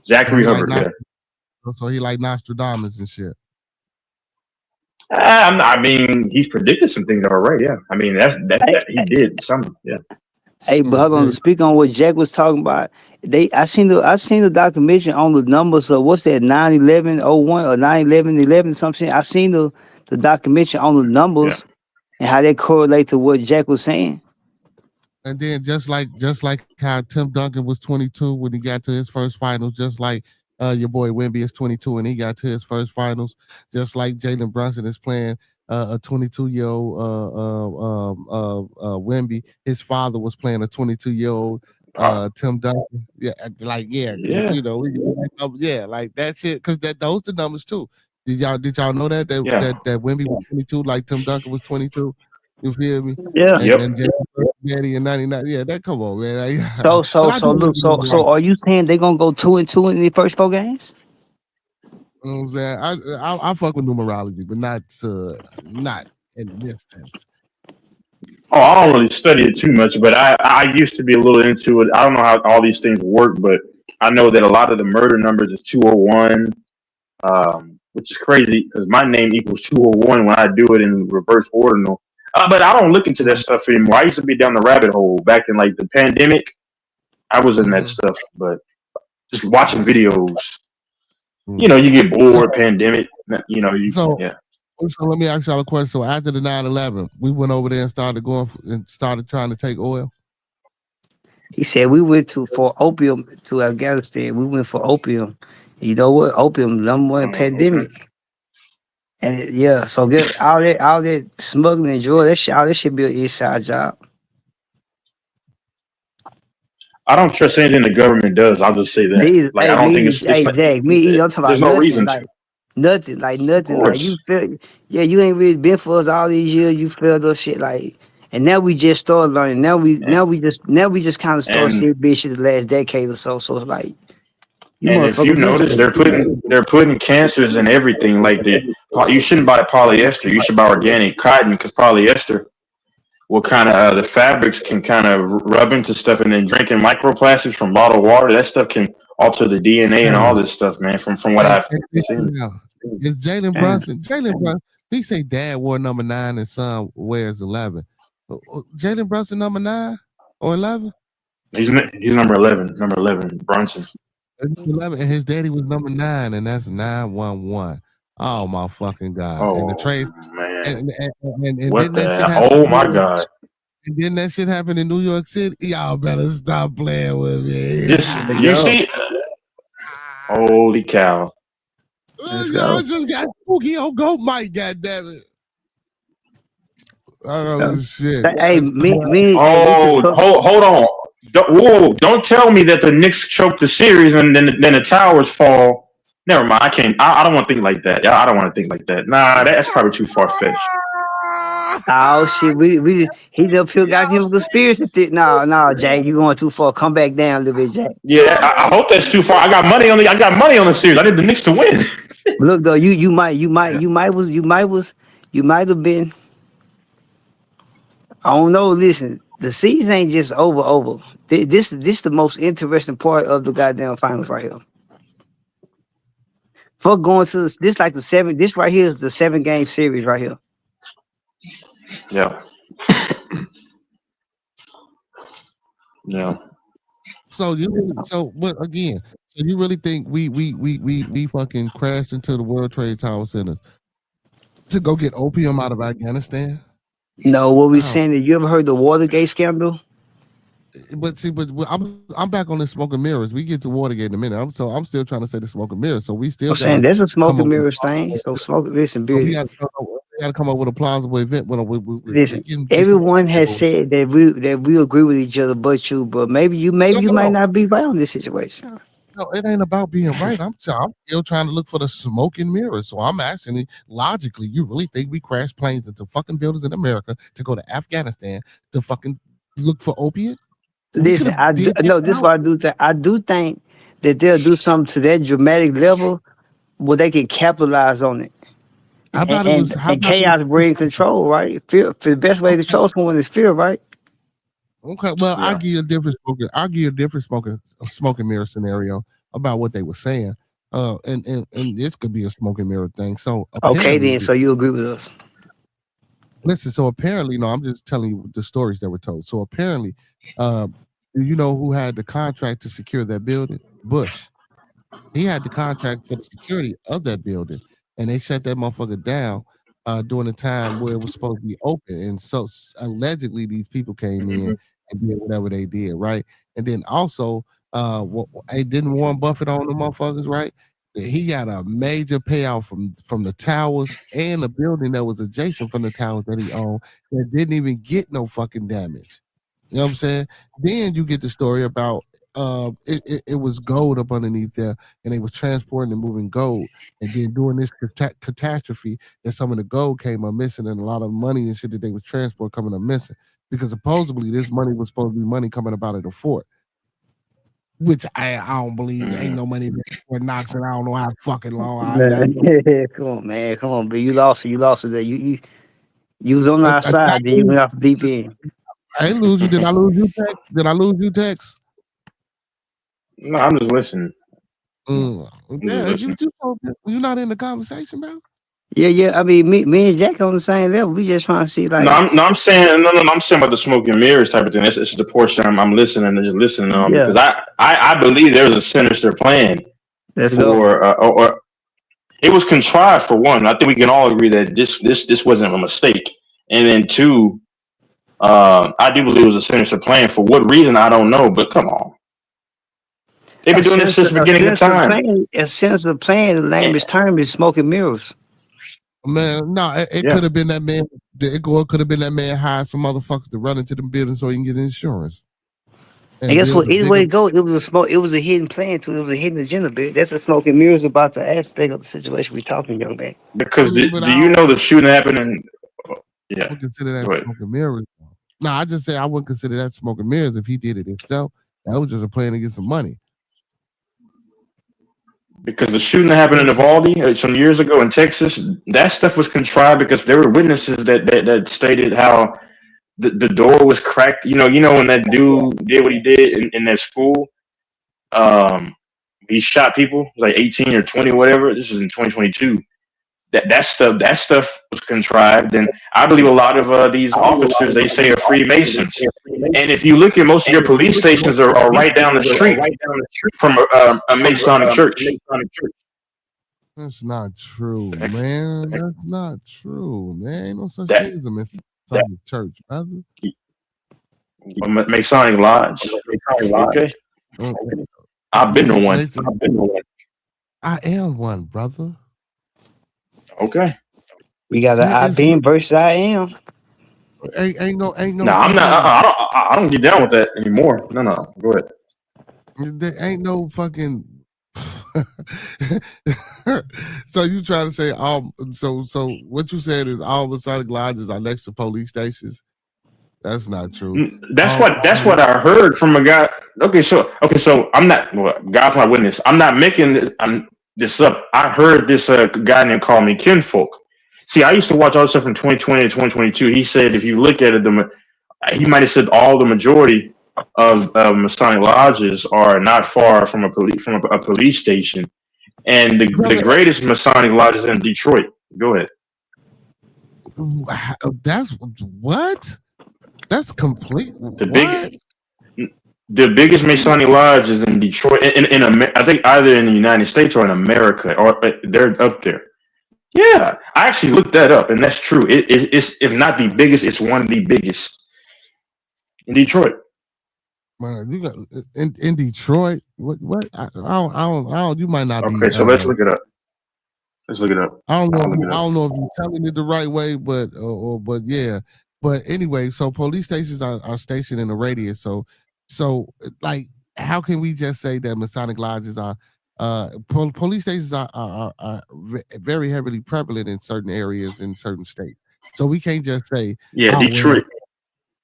D: Zachary Hubbard.
A: So he like Nostradamus and shit.
D: I mean, he's predicted some things that are right. Yeah, I mean that he did some. Yeah.
B: Hey, but hold on. To speak on what Jack was talking about, I seen the documentary on the numbers of what's that 9/11/01 or 9/11/11 something. I seen the documentary on the numbers and how they correlate to what Jack was saying.
A: And then just like how Tim Duncan was 22 when he got to his first finals, just like your boy Wemby is 22 and he got to his first finals, just like Jalen Brunson is playing a 22-year-old Wemby. His father was playing a 22-year-old Tim Duncan. You know, like that shit, because those the numbers too. Did y'all know that Wemby was 22 like Tim Duncan was 22? You feel me?
B: Yeah.
A: And Daddy in 99. Yeah, that come on, man.
B: So are you saying they're gonna go 2-2 in the first 4 games?
A: You know what I'm saying? I fuck with numerology, but not in this sense.
D: Oh, I don't really study it too much, but I used to be a little into it. I don't know how all these things work, but I know that a lot of the murder numbers is 201, which is crazy because my name equals 201 when I do it in reverse ordinal. But I don't look into that stuff anymore. I used to be down the rabbit hole back in like the pandemic. I was in that stuff, but just watching videos. You know, you get bored. Pandemic. You know, yeah.
A: So let me ask y'all a question. So after the 9/11, we went over there and started trying to take oil.
B: He said we went for opium to Afghanistan. We went for opium. You know what? Opium, number one pandemic. And yeah, so get all that smuggling and drug, all that should be an inside job.
D: I don't trust anything the government does. I'll just say that. I don't think it's
B: Jack, I'm talking
D: there's
B: about
D: no reason
B: like,
D: to.
B: nothing. Like you feel, you ain't really been for us all these years. You feel those shit and now we just started learning. Now we just kind of started seeing bitches the last decade or so. So it's like,
D: and if you notice, they're putting cancers in everything. Like you shouldn't buy polyester. You should buy organic cotton because polyester will kind of the fabrics can kind of rub into stuff, and then drinking microplastics from bottled water, that stuff can alter the DNA and all this stuff, man. From what I've seen.
A: It's Jalen Brunson. He say dad wore number 9 and son wears 11. Jalen Brunson number 9 or 11?
D: He's number 11. Number 11, Brunson.
A: 11, and his daddy was number 9, and that's 911. Oh my fucking god!
D: Oh,
A: and the trace,
D: man.
A: And
D: what the hell? Oh my god!
A: And then that shit happened in New York City. Y'all better stop playing with me.
D: You see? Holy cow!
A: Y'all just got spooky on Goat Mike. Goddammit! Oh shit!
B: Hey,
D: hold on! Don't tell me that the Knicks choked the series and then the towers fall. Never mind. I can't. I don't want to think like that. I don't want to think like that. Nah, that's probably too far fetched.
B: Oh shit! He just feel got him a conspiracy. No, Jack, you going too far. Come back down a little bit, Jack.
D: Yeah, I hope that's too far. I got money on the series. I need the Knicks to win.
B: Look though, you might have been. I don't know. Listen, the season ain't just over. This the most interesting part of the goddamn finals right here. Fuck going to this like the 7. This right here is the 7-game series right here.
D: Yeah. Yeah.
A: So you really think we fucking crashed into the World Trade Tower Centers to go get opium out of Afghanistan?
B: No, what we saying is, you ever heard the Watergate scandal?
A: But I'm back on the smoke and mirrors. We get to Watergate in a minute. I'm still trying to say the smoke and mirrors. So we still
B: saying there's a smoke and mirrors thing. So we
A: got to come up with a plausible event.
B: Listen, everyone has said that we agree with each other, but you. But maybe you might not be right on this situation.
A: No, it ain't about being right. I'm still trying to look for the smoke and mirrors. So I'm asking, logically, you really think we crash planes into fucking buildings in America to go to Afghanistan to fucking look for opiate?
B: Listen, this is what I do think. I do think that they'll do something to that dramatic level where they can capitalize on it. And chaos bring control, right? Fear. For the best way to control someone is fear, right?
A: Okay, well, yeah. I'll give you a different smoke and mirror scenario about what they were saying. And this could be a smoke and mirror thing. So
B: okay, then. So you agree with us?
A: Listen, so apparently, no, I'm just telling you the stories that were told. So apparently, you know who had the contract to secure that building? Bush. He had the contract for the security of that building, and they shut that motherfucker down during the time where it was supposed to be open. And so allegedly, these people came in and did whatever they did, right? And then also, didn't Warren Buffett own the motherfuckers, right? He got a major payout from the towers and the building that was adjacent from the towers that he owned that didn't even get no fucking damage. You know what I'm saying? Then you get the story about it was gold up underneath there, and they was transporting and moving gold, and then during this catastrophe, that some of the gold came up missing, and a lot of money and shit that they was transport coming up missing, because supposedly this money was supposed to be money coming up out of the fort. Which I don't believe. There ain't no money for Knox, and I don't know how fucking long.
B: Come on, man. Come on, but you lost it. You You was on our side, then you went off the deep end.
A: I ain't lose you. Did I lose you, Tex? Did I lose you, Tex?
D: No, I'm just listening.
A: Yeah, you're not in the conversation, bro.
B: Yeah. I mean, me and Jack on the same level. We just trying to see like.
D: I'm saying I'm saying about the smoke and mirrors type of thing. It's the portion I'm listening and just listening on because I believe there's a sinister plan.
B: Let's go.
D: Or it was contrived for one. I think we can all agree that this wasn't a mistake. And then two, I do believe it was a sinister plan. For what reason, I don't know. But come on. They've been doing this since the beginning of time.
B: A sinister plan, the language term is smoke and mirrors.
A: Man, no, it could have been that man. It could have been that man hired some motherfuckers to run into the building so he can get insurance.
B: And guess what? Either way it goes, it was a hidden plan too. It was a hidden agenda, bitch. That's a smoke and mirrors about the aspect of the situation we're talking, young man.
D: Because do you know the shooting happened in? Yeah,
A: I would consider that smoke and mirrors. No, I just say I wouldn't consider that smoke and mirrors if he did it himself. That was just a plan to get some money.
D: Because the shooting that happened in Uvalde some years ago in Texas, that stuff was contrived because there were witnesses that stated how the door was cracked. You know when that dude did what he did in that school, he shot people like 18 or 20 or whatever. This is in 2022. That stuff was contrived, and I believe a lot of these officers they say are Freemasons. And if you look at most of your police stations are right down the street from a Masonic church.
A: That's not true, man. That's not true, man. Ain't no such thing as a Masonic church, brother.
D: Masonic lodge. Okay. I've been to one.
A: I am one, brother.
D: Okay.
B: We got an I been versus I am.
A: Ain't no.
D: No, I'm not. I don't get down with that anymore. No. Go ahead.
A: There ain't no fucking. So you try to say all? So what you said is all Masonic lodges are next to police stations. That's not true.
D: That's what I heard from a guy. Okay, so I'm not. Well, God's my witness. I'm not making this up. I heard this guy named called me Kinfolk. See, I used to watch all this stuff from 2020 to 2022. He said if you look at it, he might have said all the majority of Masonic lodges are not far from a police station, and the greatest Masonic lodge is in Detroit. Go ahead.
A: That's what? That's complete.
D: The biggest Masonic lodge is in Detroit. In I think either in the United States or in America, or they're up there. Yeah, I actually looked that up, and that's true. It's if not the biggest, it's one of the biggest in Detroit.
A: Man, you got in Detroit. What? I don't. You might not be.
D: Okay, so let's look it up.
A: I don't know if you're telling it the right way, but yeah. But anyway, so police stations are stationed in a radius. So like, how can we just say that Masonic lodges are? Police stations are very heavily prevalent in certain areas in certain states. So we can't just say,
D: Detroit.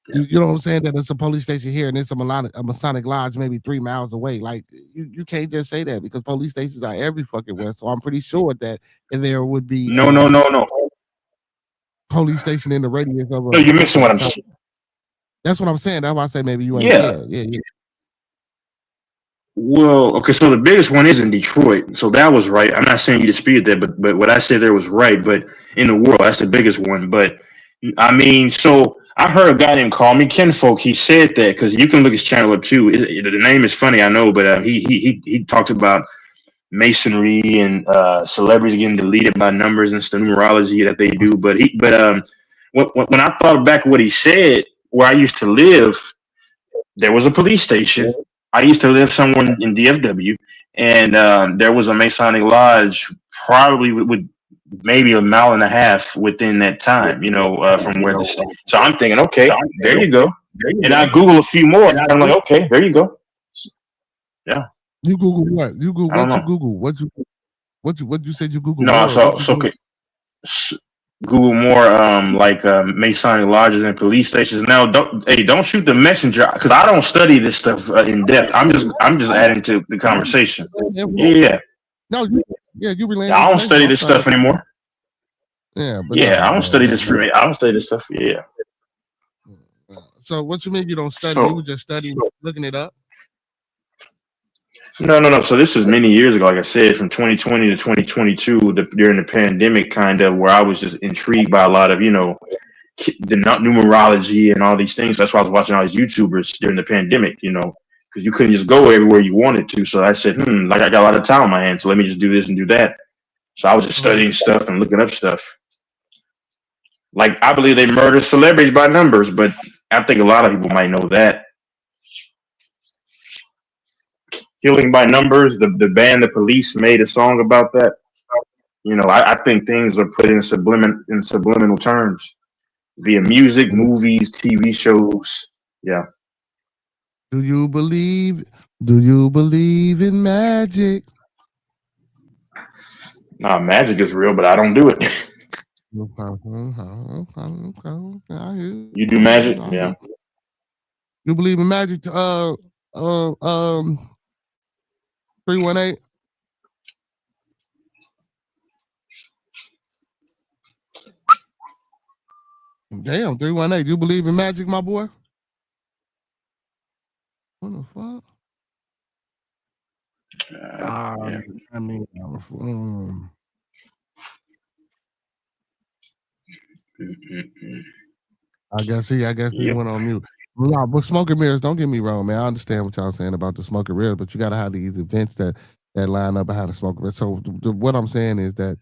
A: You know what I'm saying? That it's a police station here and it's a Masonic lodge maybe 3 miles away. Like you can't just say that because police stations are every fucking where. So I'm pretty sure that there would be
D: no
A: police station in the radius of.
D: No, you're missing what I'm saying.
A: That's what I'm saying. That's why I say maybe you ain't. Yeah.
D: Well, okay, so the biggest one is in Detroit. So that was right. I'm not saying you disputed that, but what I said there was right. But in the world, that's the biggest one. But I mean, so I heard a guy named Call Me Kinfolk. He said that because you can look his channel up too. The name is funny, I know, but he talks about masonry and celebrities getting deleted by numbers and stuff, numerology that they do. But when I thought back what he said, where I used to live, there was a police station. I used to live somewhere in DFW, and there was a Masonic lodge, probably with maybe 1.5 miles within that time, from where the state. So I'm thinking, okay, there you go. And I Google a few more, and I'm like, okay, there you go. Yeah.
A: You Google what? You Google what? You Google what? You said you Google?
D: No, okay. Google more Masonic lodges and police stations. Now, don't shoot the messenger because I don't study this stuff in depth. I'm just adding to the conversation. Yeah.
A: No, you relate.
D: I don't study this stuff anymore.
A: Yeah, but
D: Yeah,
A: nah,
D: I don't study
A: man.
D: this for me. I don't study this stuff. Yeah.
A: So what you mean you don't study?
D: So
A: You were just studying, looking it up.
D: no. So this was many years ago. Like I said, from 2020 to 2022, during the pandemic, kind of where I was just intrigued by a lot of the numerology and all these things. That's why I was watching all these YouTubers during the pandemic. Because you couldn't just go everywhere you wanted to. So I said, like I got a lot of time on my hands, so let me just do this and do that. So I was just studying stuff and looking up stuff. Like I believe they murder celebrities by numbers, but I think a lot of people might know that. Killing by Numbers, the band The Police made a song about that. I think things are put in subliminal terms via music, movies, TV shows. Yeah.
A: Do you believe in magic?
D: Nah, magic is real, but I don't do it.
A: Okay.
D: You do magic? Yeah.
A: You believe in magic? 318. Damn, 318. You believe in magic, my boy? What the fuck?
D: Yeah.
A: I mean, I guess he went on mute. No, but smoke and mirrors, don't get me wrong, man. I understand what y'all saying about the smoke and mirrors, but you gotta have these events that line up behind the smoke and mirrors. So what I'm saying is that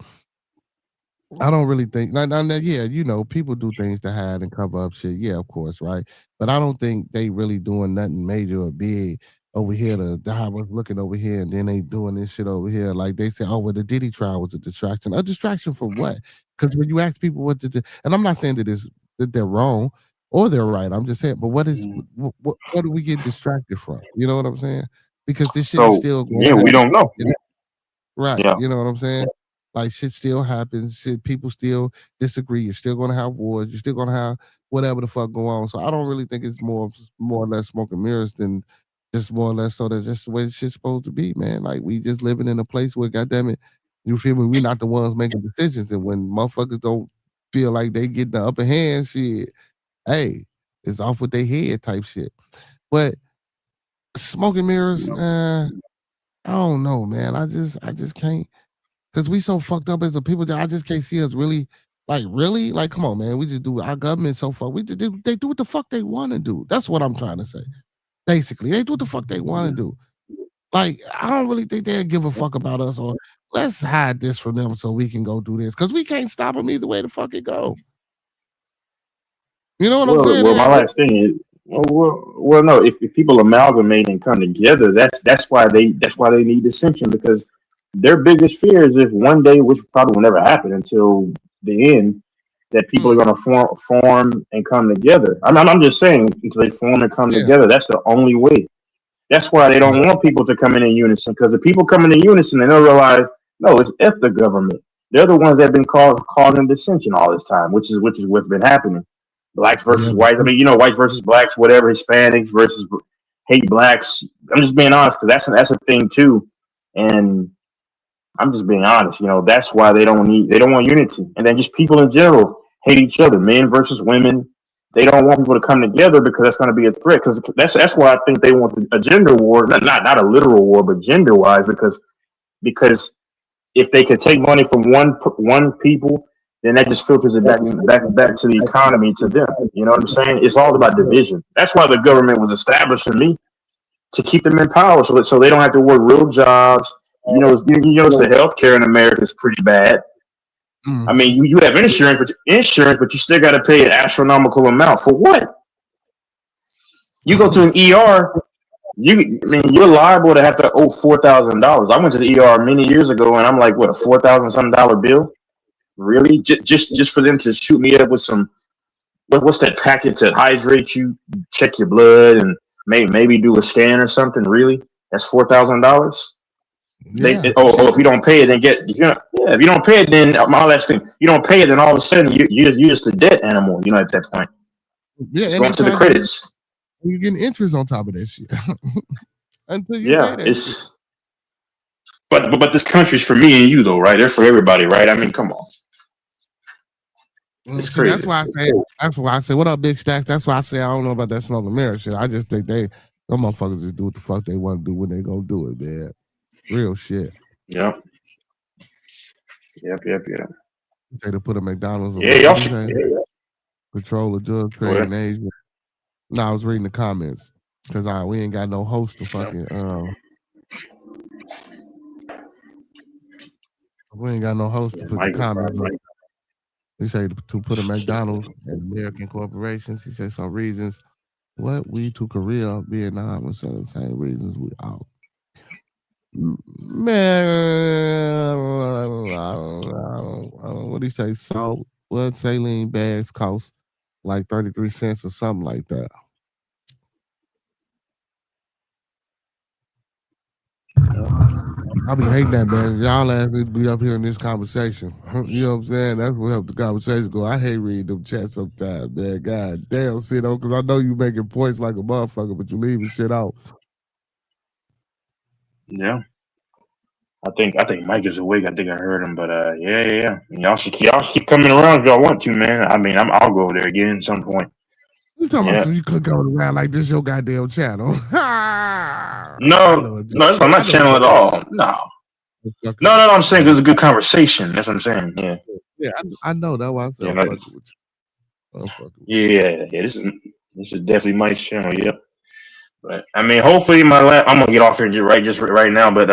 A: I don't really think people do things to hide and cover up shit. Yeah, of course, right. But I don't think they really doing nothing major or big over here to have us looking over here and then they doing this shit over here. Like they say, oh, well, the Diddy trial was a distraction. A distraction for what? Because when you ask people what to do, and I'm not saying that they're wrong or they're right. I'm just saying, but what do we get distracted from? You know what I'm saying? Because this shit is still going on.
D: We don't know.
A: Right.
D: Yeah.
A: You know what I'm saying? Like shit still happens. Shit, people still disagree. You're still gonna have wars. You're still gonna have whatever the fuck go on. So I don't really think it's more or less smoke and mirrors than just more or less so that's just the way shit's supposed to be, man. Like we just living in a place where, goddamn it, you feel me? We not the ones making decisions, and when motherfuckers don't feel like they get the upper hand, shit, hey, it's off with their head type shit. But smoke and mirrors, I don't know, man. I just can't. Because we so fucked up as a people that I just can't see us really, like, come on, man. We just do our government so fucked. They do what the fuck they want to do. That's what I'm trying to say. Basically, they do what the fuck they want to do. Like, I don't really think they'll give a fuck about us, or let's hide this from them so we can go do this. Because we can't stop them either way the fuck it go. You know what I'm saying?
D: Well, my last thing is, well, no. If people amalgamate and come together, that's why they need dissension, because their biggest fear is if one day, which probably will never happen until the end, that people are going to form and come together. I'm just saying, until they form and come together, that's the only way. That's why they don't want people to come in unison, because if people come in unison, then they'll realize, no, it's F the government. They're the ones that have been causing dissension all this time, which is what's been happening. Blacks versus whites. I mean, whites versus blacks, whatever. Hispanics versus hate blacks. I'm just being honest, because that's a thing too, and I'm just being honest. That's why they don't want unity. And then just people in general hate each other, men versus women. They don't want people to come together because that's going to be a threat. Because that's why I think they want a gender war, not a literal war, but gender wise. Because if they could take money from one people, then that just filters it back to the economy, to them. You know what I'm saying? It's all about division. That's why the government was established to me, to keep them in power, so they don't have to work real jobs. The healthcare in America is pretty bad. I mean, you have insurance, but you still got to pay an astronomical amount for what? You go to an ER, you're liable to have to owe $4,000. I went to the ER many years ago, and I'm like, what, a $4,000 bill? Really? Just for them to shoot me up with some, what's that packet to hydrate you, check your blood, and maybe do a scan or something? Really? That's $4,000? Yeah. If you don't pay it, then if you don't pay it, then my last thing, you don't pay it, then all of a sudden you're just a dead animal. At that point. Yeah, it's going to the credits.
A: You're getting interest on top of that shit until you pay that shit.
D: But this country's for me and you, though, right? They're for everybody, right? I mean, come on. It's
A: See, that's
D: crazy.
A: why I say. That's why I say, "What up, Big Stacks?" That's why I say I don't know about that smoke and mirror shit. I just think them motherfuckers just do what the fuck they want to do when they gonna do it, man. Real shit.
D: Yep.
A: Say to put a McDonald's.
D: Yeah, y'all should.
A: Control of drugs,
D: Go ahead.
A: creating age. No, I was reading the comments because we ain't got no host to fucking. We ain't got no host to put the comments on. He said to put a McDonald's and American corporations. He said some reasons. What we to Korea, Vietnam, and some of the same reasons we out. Man, what do you say? Salt, what saline bags cost like 33 cents or something like that. I be hating that, man. Y'all ass need to be up here in this conversation. You know what I'm saying? That's what helped the conversation go. I hate reading them chats sometimes, man. God damn, Sito, because I know you making points like a motherfucker, but you leaving shit out.
D: Yeah. I think Mike is awake. I think I heard him, but yeah. Y'all should keep coming around if y'all want to, man. I mean, I'll go over there again at some point.
A: You talking about so you could go around like this your goddamn channel?
D: No, it's not my channel at all. No. I'm saying it's a good conversation. That's what I'm saying.
A: Yeah, I know. That's why I said I'm fucking with
D: you. Yeah. This is definitely Mike's channel. Yep. But I mean, hopefully I'm gonna get off here just right now. But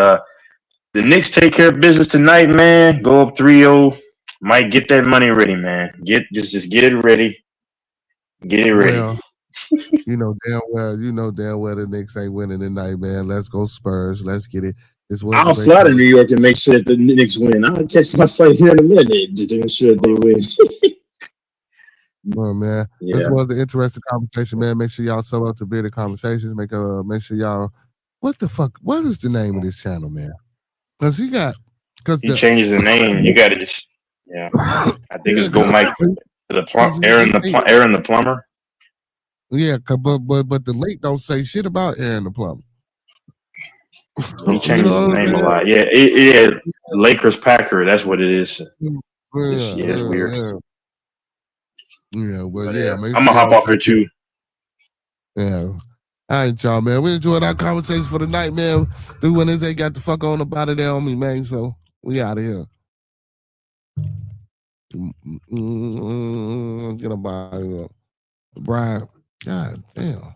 D: the Knicks take care of business tonight, man. Go up 3-0. Mike, get that money ready, man. Just get it ready. Get it ready.
A: Well, you know damn well the Knicks ain't winning tonight, man. Let's go Spurs. Let's get it.
G: I'll fly to New York to make sure that the Knicks win. I'll catch my flight here in a minute to ensure that they win.
A: Oh man, this was the interesting conversation, man. Make sure y'all sub up to Bearded Conversations. Make sure y'all. What the fuck? What is the name of this channel, man? Because he
D: changes the name. You got to just I think it's Go Mike Aaron the Plumber.
A: Yeah, but the link don't say shit about Aaron the Plumber.
D: He changes his name a lot. Yeah, Lakers Packer. That's what it is. It's weird.
A: Yeah, well,
D: I'm gonna hop off here too.
A: Yeah. All right, y'all, man. We enjoyed our conversation for the night, man. Dude, when they got the fuck on about it there on me, man. So we out of here. Get a body up. Brian. God damn.